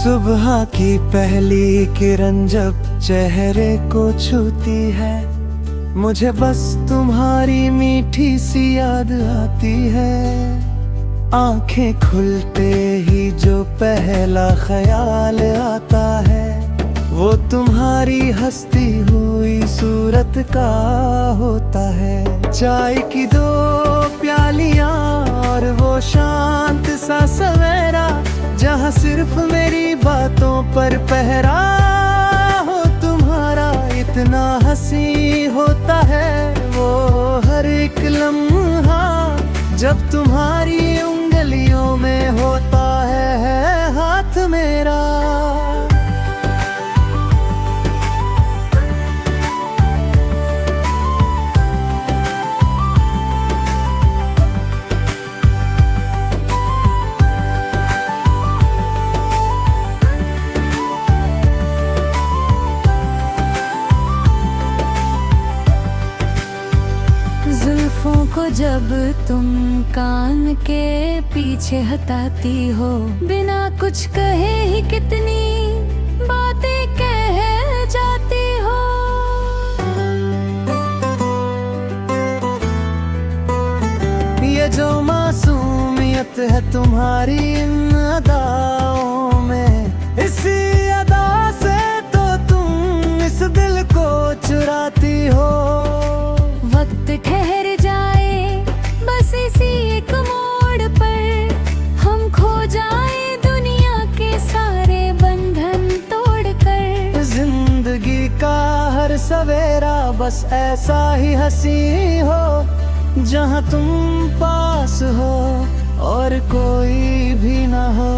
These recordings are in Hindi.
सुबह की पहली किरण जब चेहरे को छूती है, मुझे बस तुम्हारी मीठी सी याद आती है। आंखें खुलते ही जो पहला ख्याल आता है, वो तुम्हारी हंसती हुई सूरत का होता है। चाय की दो प्यालियां और वो शांत सा सवेरा, जहाँ सिर्फ मेरी बातों पर पहरा हो तुम्हारा। इतना हंसी होता है वो हर एक लम्हा, जब तुम्हारी उंगलियों में होता है हाथ मेरा। जुल्फों को जब तुम कान के पीछे हटाती हो, बिना कुछ कहे ही कितनी बातें कह जाती हो। ये जो मासूमियत है तुम्हारी इन अदाओं में, इसी अदा से तो तुम इस दिल को चुराती हो। वक्त ठहर जाए बस इसी एक मोड़ पर, हम खो जाए दुनिया के सारे बंधन तोड़कर। जिंदगी का हर सवेरा बस ऐसा ही हंसी हो, जहाँ तुम पास हो और कोई भी ना हो।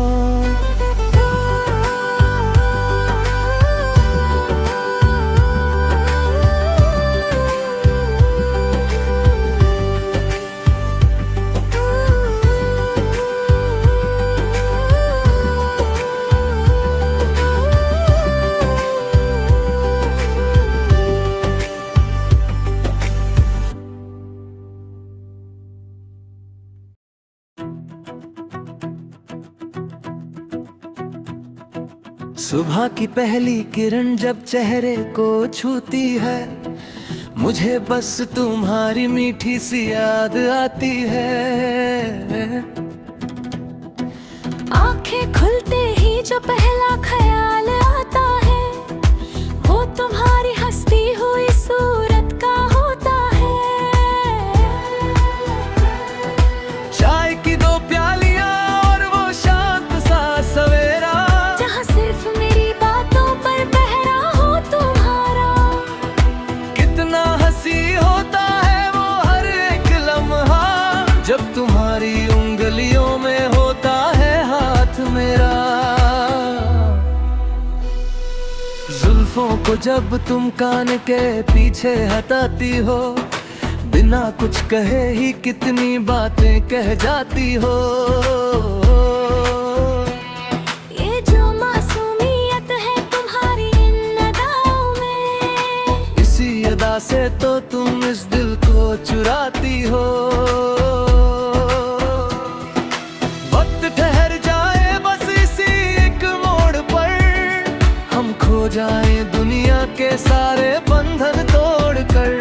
सुबह की पहली किरण जब चेहरे को छूती है, मुझे बस तुम्हारी मीठी सी याद आती है। आंखें खुलते ही जो पहला ख्याल आता है, वो तुम्हारी हंसती हुई सूरत का होता है। चाय की दो प्यालियां और वो शांत सा सवेरा, जहाँ सिर्फ मेरी बातों पर पहरा हो तुम्हारा। कितना हंसी होता है वो हर एक लम्हा, जब तुम्हारी उंगलियों में होता है हाथ मेरा। जुल्फों को जब तुम कान के पीछे हटाती हो, बिना कुछ कहे ही कितनी बातें कह जाती हो। ये जो मासूमियत है तुम्हारी इन अदाओं में, इसी अदा से तो तुम इस दिल को चुराती हो। वक्त ठहर जाए बस इसी एक मोड़ पर, हम खो जाए दुनिया के सारे बंधन तोड़कर।